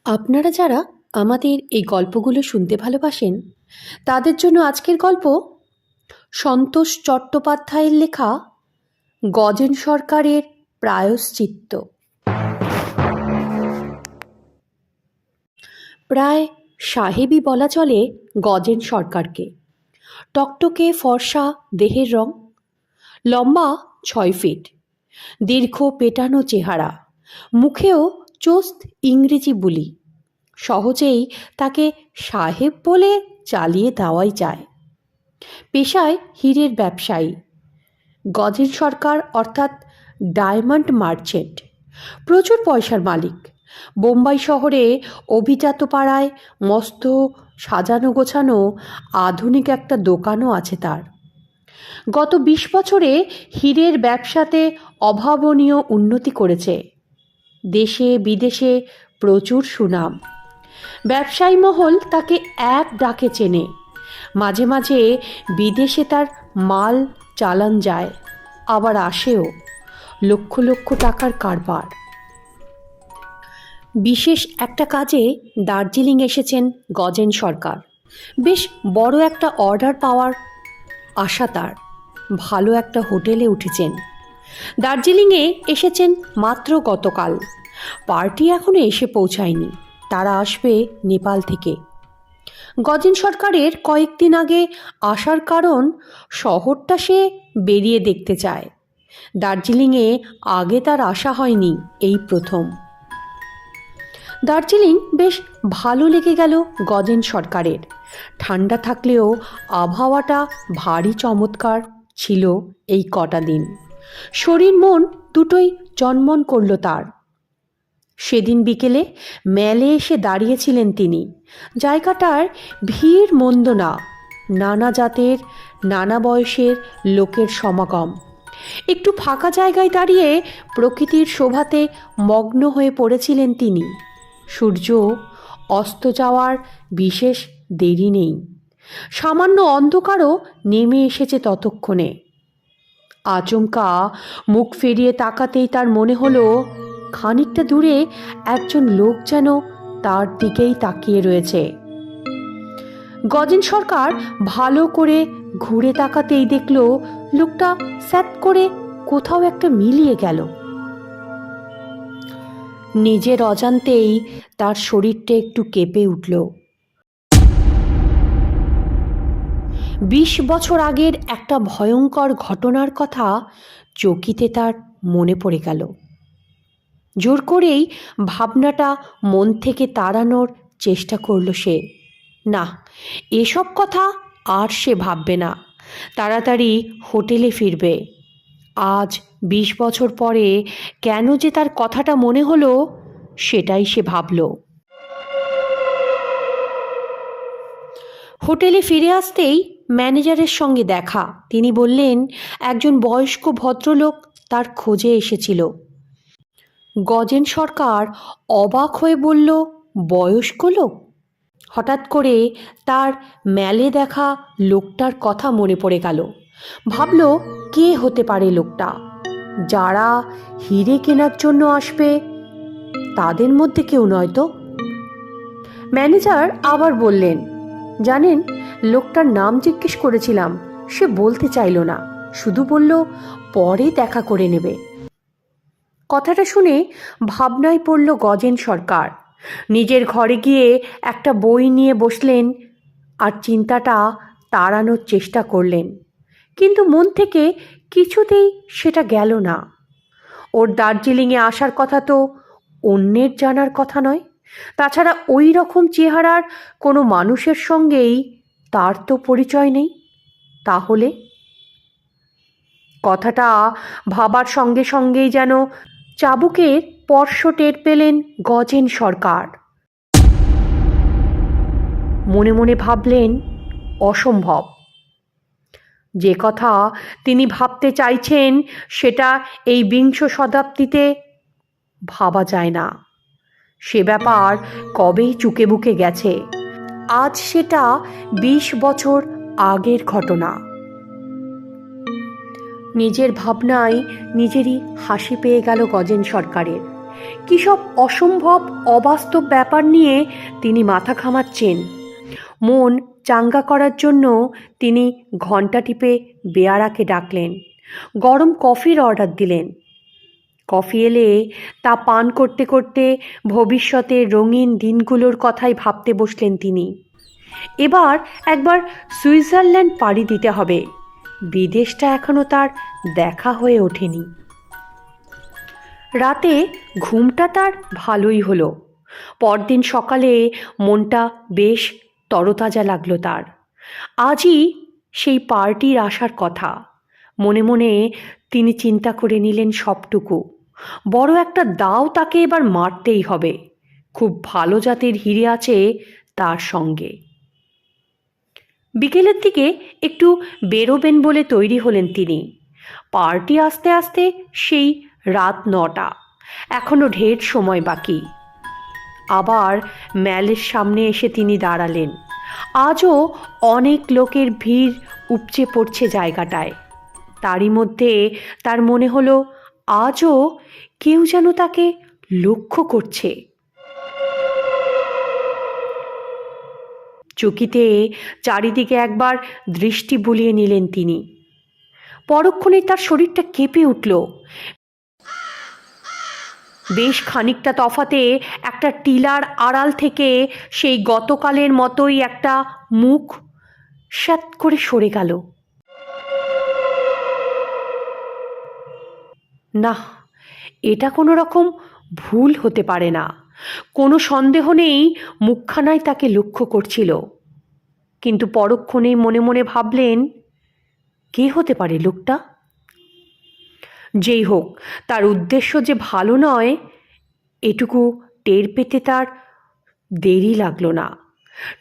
আপনারা যারা আমাদের এই গল্পগুলো শুনতে ভালোবাসেন তাদের জন্য আজকের গল্প সন্তোষ চট্টোপাধ্যায়ের লেখা গজেন সরকারের প্রায়শ্চিত্ত। প্রায় সাহেবই বলা চলে গজেন সরকারকে। টকটকে ফর্সা দেহের রং, লম্বা 6 ফিট, দীর্ঘ পেটানো চেহারা, মুখেও চোস্ত ইংরেজি বুলি। সহজেই তাকে সাহেব বলে চালিয়ে দেওয়াই যায়। পেশায় হীরের ব্যবসায়ী, গজেন সরকার অর্থাৎ ডায়মন্ড মার্চেন্ট। প্রচুর পয়সার মালিক। বোম্বাই শহরে অভিজাত পাড়ায় মস্ত সাজানো গোছানো আধুনিক একটা দোকানও আছে তার। গত 20 বছরে হীরের ব্যবসাতে অভাবনীয় উন্নতি করেছে। দেশে বিদেশে প্রচুর সুনাম। ব্যবসায়ী মহল তাকে এক ডাকে চেনে। মাঝে মাঝে বিদেশে তার মাল চালান যায়, আবার আসেও। লক্ষ লক্ষ টাকার কারবার। বিশেষ একটা কাজে দার্জিলিং এসেছেন গজেন সরকার। বেশ বড় একটা অর্ডার পাওয়ার আশা তার। ভালো একটা হোটেলে উঠেছেন। দার্জিলিংয়ে এসেছেন মাত্র গতকাল। পার্টি এখনো এসে পৌঁছায়নি। তারা আসবে নেপাল থেকে। গজেন সরকারের কয়েকদিন আগে আসার কারণ শহরটা সে বেরিয়ে দেখতে চায়। দার্জিলিংয়ে আগে তার আসা হয়নি, এই প্রথম। দার্জিলিং বেশ ভালো লেগে গেল গজেন সরকারের। ঠান্ডা থাকলেও আবহাওয়াটা ভারী চমৎকার ছিল এই কটা দিন। শরীর মন দুটোই চনমন করল তার। সেদিন বিকেলে মেলে এসে দাঁড়িয়েছিলেন তিনি। জায়গাটার ভিড় মন্দ না। নানা জাতের নানা বয়সের লোকের সমাগম। একটু ফাঁকা জায়গায় দাঁড়িয়ে প্রকৃতির শোভাতে মগ্ন হয়ে পড়েছিলেন তিনি। সূর্য অস্ত যাওয়ার বিশেষ দেরি নেই। সামান্য অন্ধকারও নেমে এসেছে ততক্ষণে। আচমকা মুখ ফিরিয়ে তাকাতেই তার মনে হলো খানিকটা দূরে একজন লোক যেন তার দিকেই তাকিয়ে রয়েছে। গজেন সরকার ভালো করে ঘুরে তাকাতেই দেখল লোকটা স্যাট করে কোথাও একটা মিলিয়ে গেল। নিজের অজান্তেই তার শরীরটা একটু কেঁপে উঠল। 20 বছর আগের একটা ভয়ঙ্কর ঘটনার কথা চকিতে তার মনে পড়ে গেল। জোর করেই ভাবনাটা মন থেকে তাড়ানোর চেষ্টা করল সে। না, এসব কথা আর সে ভাববে না। তাড়াতাড়ি হোটেলে ফিরবে। আজ 20 বছর পরে কেন যে তার কথাটা মনে হলো সেটাই সে ভাবল। হোটেলে ফিরে আসতেই ম্যানেজারের সঙ্গে দেখা। তিনি বললেন একজন বয়স্ক ভদ্রলোক তার খোঁজে এসেছিল। গজেন সরকার অবাক হয়ে বলল, বয়স্ক লোক? হঠাৎ করে তার মেলে দেখা লোকটার কথা মনে পড়ে গেল। ভাবল কে হতে পারে লোকটা? যারা হিরে কেনার জন্য আসবে তাদের মধ্যে কেউ নয় তো? ম্যানেজার আবার বললেন, জানেন, লোকটার নাম জিজ্ঞেস করেছিলাম, সে বলতে চাইল না, শুধু বলল পরে দেখা করে নেবে। কথাটা শুনে ভাবনায় পড়ল গজেন সরকার। নিজের ঘরে গিয়ে একটা বই নিয়ে বসলেন আর চিন্তাটা তাড়ানোর চেষ্টা করলেন। কিন্তু মন থেকে কিছুতেই সেটা গেল না। ওর দার্জিলিংয়ে আসার কথা তো অন্যের জানার কথা নয়। তাছাড়া ওই রকম চেহারার কোনো মানুষের সঙ্গেই তার তো পরিচয় নেই। তাহলে কথাটা ভাবার সঙ্গে সঙ্গেই যেন চাবুকের স্পর্শ টের পেলেন গজেন সরকার। মনে মনে ভাবলেন অসম্ভব। যে কথা তিনি ভাবতে চাইছেন সেটা এই 20 শতাব্দীতে ভাবা যায় না। সে ব্যাপার কবেই চুকে বুকে গেছে। আজ সেটা 20 বছর আগের ঘটনা। নিজের ভাবনায় নিজেরই হাসি পেয়ে গেল গজেন সরকারের। কী সব অসম্ভব অবাস্তব ব্যাপার নিয়ে তিনি মাথা ঘামাচ্ছেন। মন চাঙ্গা করার জন্য তিনি ঘণ্টা টিপে বেয়ারাকে ডাকলেন, গরম কফির অর্ডার দিলেন। কফি এলে তা পান করতে করতে ভবিষ্যতের রঙিন দিনগুলোর কথাই ভাবতে বসলেন তিনি। এবার একবার সুইজারল্যান্ড পাড়ি দিতে হবে, বিদেশটা এখনো তার দেখা হয়ে ওঠেনি। রাতে ঘুমটা তার ভালোই হলো। পরদিন সকালে মনটা বেশ তরতাজা লাগলো তার। আজই সেই পার্টির আসার কথা। মনে মনে তিনি চিন্তা করে নিলেন সবটুকু। বড় একটা দাও তাকে এবার মারতেই হবে। খুব ভালো জাতের হিরে আছে তার সঙ্গে। বিকেলের দিকে একটু বেরোবেন বলে তৈরি হলেন তিনি। পার্টি আসতে আসতে সেই রাত 9টা। এখনো ঢের সময় বাকি। আবার ম্যালের সামনে এসে তিনি দাঁড়ালেন। আজও অনেক লোকের ভিড় উপচে পড়ছে জায়গাটায়। তারই মধ্যে তার মনে হলো আজও কেউ যেন তাকে লক্ষ্য করছে। চকিতে চারিদিকে একবার দৃষ্টি বুলিয়ে নিলেন তিনি। পরক্ষণেই তার শরীরটা কেঁপে উঠল। বেশ খানিকটা তফাতে একটা টিলার আড়াল থেকে সেই গতকালের মতোই একটা মুখ স্যাৎ করে সরে গেল। না, এটা কোনো রকম ভুল হতে পারে না। কোনো সন্দেহ নেই মুখখানায় তাকে লক্ষ্য করছিল। কিন্তু পরক্ষণেই মনে মনে ভাবলেন, কে হতে পারে লোকটা? যেই হোক, তার উদ্দেশ্য যে ভালো নয় এটুকু টের পেতে তার দেরি লাগলো না।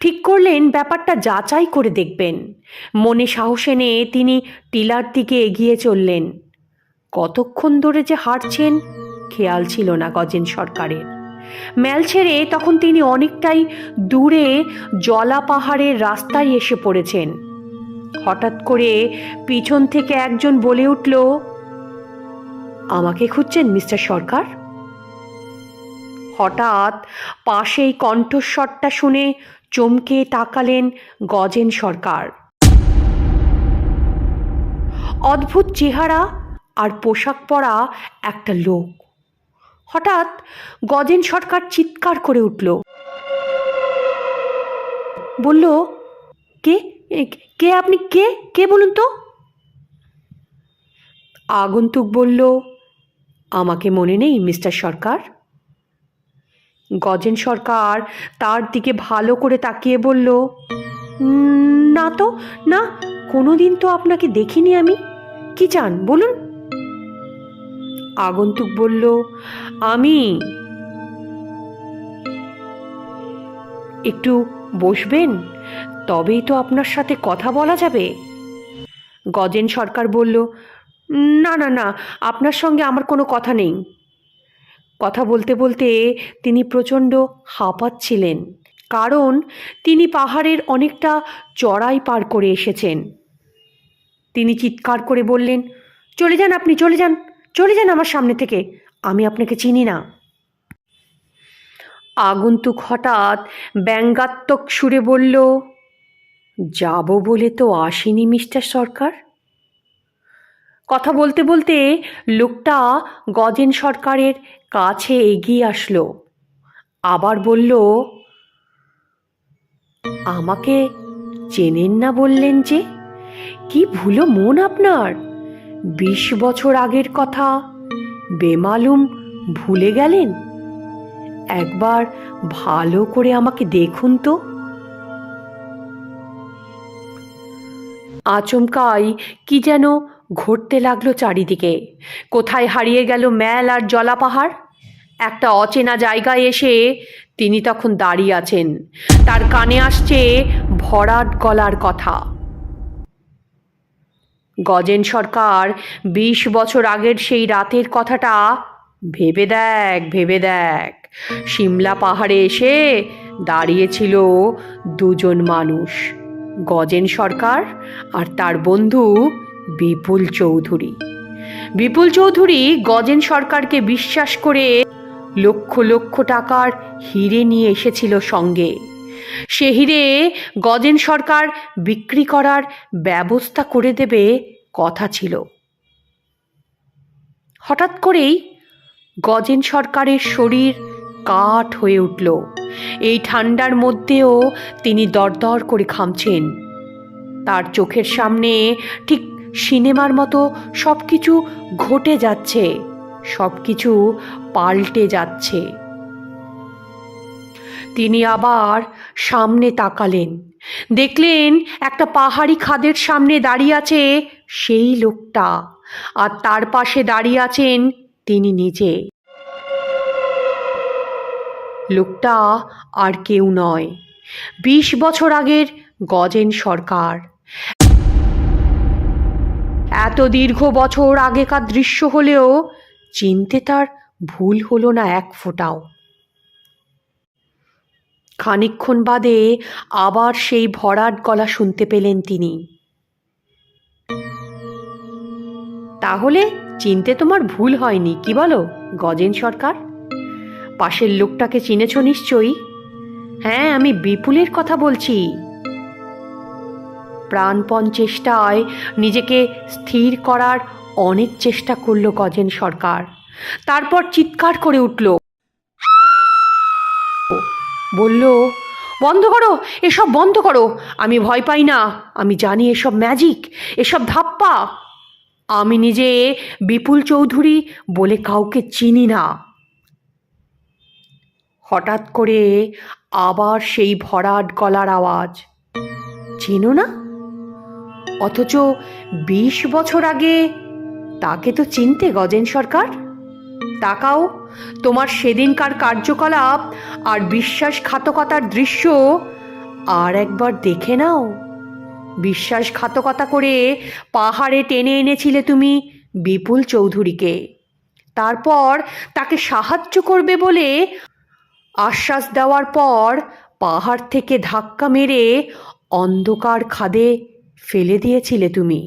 ঠিক করলেন ব্যাপারটা যাচাই করে দেখবেন। মনে সাহস এনে তিনি টিলার দিকে এগিয়ে চললেন। কতক্ষণ ধরে যে হাঁটছেন খেয়াল ছিল না গজেন সরকারের। ম্যাল ছেড়ে তখন তিনি অনেকটাই দূরে জলা পাহাড়ের রাস্তায় এসে পড়েছেন। হঠাৎ করে পিছন থেকে একজন বলে উঠল, আমাকে খুঁজছেন মিস্টার সরকার? হঠাৎ পাশেই কণ্ঠস্বরটা শুনে চমকে তাকালেন গজেন সরকার। অদ্ভুত চেহারা আর পোশাক পরা একটা লোক। হঠাৎ গজেন সরকার চিৎকার করে উঠল, বলল, কে কে আপনি? কে কে বলুন তো? আগন্তুক বলল, আমাকে মনে নেই মিস্টার সরকার? গজেন সরকার তার দিকে ভালো করে তাকিয়ে বলল, না তো, না, কোনোদিন তো আপনাকে দেখিনি আমি। কি চান বলুন? আগন্তুক বলল, আমি। একটু বসবেন, তবেই তো আপনার সাথে কথা বলা যাবে। গজেন সরকার বলল, না না না, আপনার সঙ্গে আমার কোনো কথা নেই। কথা বলতে বলতে তিনি প্রচণ্ড হাঁপাচ্ছিলেন, কারণ তিনি পাহাড়ের অনেকটা চড়াই পার করে এসেছেন। তিনি চিৎকার করে বললেন, চলে যান আপনি, চলে যান, চলে যান আমার সামনে থেকে, আমি আপনাকে চিনি না। আগন্তুক হঠাৎ ব্যঙ্গাত্মক সুরে বলল, যাব বলে তো আসেনি মিস্টার সরকার। কথা বলতে বলতে লোকটা গজেন সরকারের কাছে এগিয়ে আসলো। আবার বলল, আমাকে চেনেন না বললেন যে? কি ভুলো মন আপনার! 20 বছর আগের কথা বেমালুম ভুলে গেলেন? একবার ভালো করে আমাকে দেখুন তো। আচমকাই কি যেন ঘটতে লাগলো চারিদিকে। কোথায় হারিয়ে গেল ম্যাল আর জলা পাহাড়। একটা অচেনা জায়গায় এসে তিনি তখন দাঁড়িয়ে আছেন। তার কানে আসছে ভরাট গলার কথা। গজেন সরকার 20 বছর আগের সেই রাতের কথাটা ভেবে দেখ, ভেবে দেখ। সিমলা পাহাড়ে এসে দাঁড়িয়েছিল দুজন মানুষ, গজেন সরকার আর তার বন্ধু বিপুল চৌধুরী। বিপুল চৌধুরী গজেন সরকারকে বিশ্বাস করে লক্ষ লক্ষ টাকার হিরে নিয়ে এসেছিল সঙ্গে। সে হিরে গজেন সরকার বিক্রি করার ব্যবস্থা করে দেবে কথা ছিল। হঠাৎ করেই গজেন সরকারের শরীর কাঠ হয়ে উঠল। এই ঠান্ডার মধ্যেও তিনি দরদর করে ঘামছেন। তার চোখের সামনে ঠিক সিনেমার মতো সব কিছু ঘটে যাচ্ছে, সব কিছু পাল্টে যাচ্ছে। তিনি আবার সামনে তাকালেন, দেখলেন একটা পাহাড়ি খাদের সামনে দাঁড়িয়ে আছে সেই লোকটা, আর তার পাশে দাঁড়িয়ে আছেন তিনি নিজে। লোকটা আর কেউ নয়, 20 বছর আগের গজেন সরকার। এত দীর্ঘ বছর আগেকার দৃশ্য হলেও চিনতে তার ভুল হলো না এক ফোঁটাও। খানিকক্ষণ বাদে আবার সেই ভরাট গলা শুনতে পেলেন তিনি। তাহলে চিনতে তোমার ভুল হয়নি, কি বলো গজেন সরকার? পাশের লোকটাকে চিনেছ নিশ্চয়ই? হ্যাঁ, আমি বিপুলের কথা বলছি। প্রাণপণ চেষ্টায় নিজেকে স্থির করার অনেক চেষ্টা করল গজেন সরকার। তারপর চিৎকার করে উঠল, বলল, বন্ধ করো, এসব বন্ধ করো। আমি ভয় পাই না, আমি জানি এসব ম্যাজিক, এসব ধাপ্পা। আমি নিজে বিপুল চৌধুরী বলে কাউকে চিনি না। হঠাৎ করে আবার সেই ভরাট গলার আওয়াজ, চেনো না? অথচ 20 বছর আগে তাকে তো চিনতে গজেন সরকার। তাকাও, তোমার সেদিনকার কার্যকলাপ আর বিশ্বাসঘাতকতার দৃশ্য আর একবার দেখে নাও। বিশ্বাসঘাতকতা করে পাহাড়ে টেনে এনেছিলে তুমি বিপুল চৌধুরীকে, তারপর তাকে সাহায্য করবে বলে আশ্বাস দেওয়ার পর পাহাড় থেকে ধাক্কা মেরে অন্ধকার খাদে ফেলে দিয়েছিলে তুমি।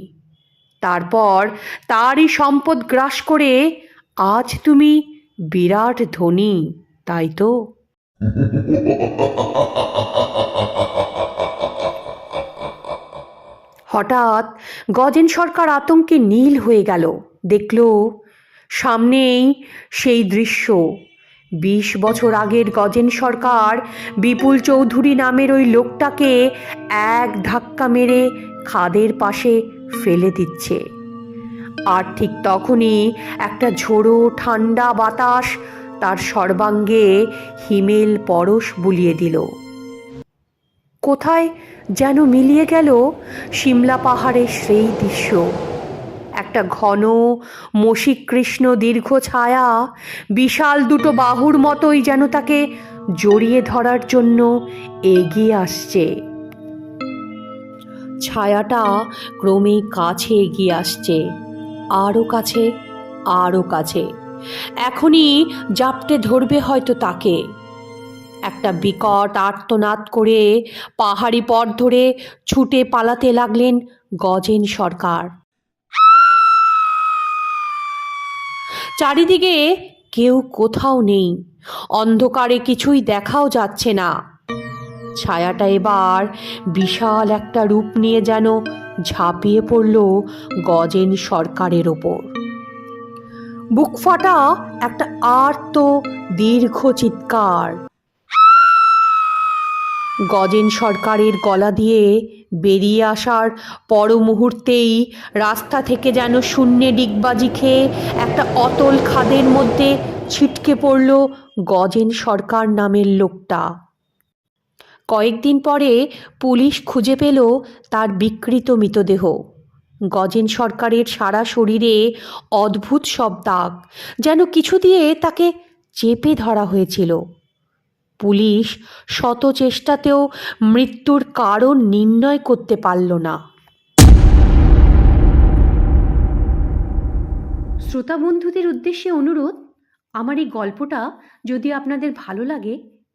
তারপর তারই সম্পদ গ্রাস করে আজ তুমি বিরাট ধনী, তাই তো? হঠাৎ গজেন সরকার আতঙ্কে নীল হয়ে গেল। দেখল সামনেই সেই দৃশ্য। 20 বছর আগের গজেন সরকার বিপুল চৌধুরী নামের ওই লোকটাকে এক ধাক্কা মেরে খাদের পাশে ফেলে দিচ্ছে। আর ঠিক তখনই একটা ঝোড়ো ঠান্ডা বাতাস তার সর্বাঙ্গে হিমেল পরশ বুলিয়ে দিল। কোথায় যেন মিলিয়ে গেল সিমলা পাহাড়ের সেই দৃশ্য। একটা ঘন মসীকৃষ্ণ দীর্ঘ ছায়া বিশাল দুটো বাহুর মতোই যেন তাকে জড়িয়ে ধরার জন্য এগিয়ে আসছে। ছায়াটা ক্রমেই কাছে এগিয়ে আসছে, আরও কাছে, আরও কাছে। এখনই জাপটে ধরবে হয়তো তাকে। একটা বিকট আর্তনাদ করে পাহাড়ি পথ ধরে ছুটে পালাতে লাগলেন গজেন সরকার। চারিদিকে কেউ কোথাও নেই, অন্ধকারে কিছুই দেখাও যাচ্ছে না। ছায়াটা এবার বিশাল একটা রূপ নিয়ে যেন ঝাঁপিয়ে পড়ল গজেন সরকারের ওপর। বুক ফাটা একটা আর্ত দীর্ঘ চিৎকার গজেন সরকারের গলা দিয়ে বেরিয়ে আসার পর মুহূর্তেই রাস্তা থেকে যেন শূন্যে ডিগবাজি খেয়ে একটা অতল খাদের মধ্যে ছিটকে পড়ল গজেন সরকার নামের লোকটা। কয়েকদিন পরে পুলিশ খুঁজে পেল তার বিকৃত মৃতদেহ। গজেন সরকারের সারা শরীরে অদ্ভুত সব দাগ, যেন কিছু দিয়ে তাকে চেপে ধরা হয়েছিল। পুলিশ শত চেষ্টাতেও মৃত্যুর কারণ নির্ণয় করতে পারল না। শ্রোতা বন্ধুদের উদ্দেশ্যে অনুরোধ, আমার এই গল্পটা যদি আপনাদের ভালো লাগে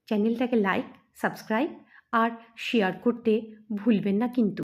চ্যানেলটাকে লাইক, সাবস্ক্রাইব আর শেয়ার করতে ভুলবেন না কিন্তু।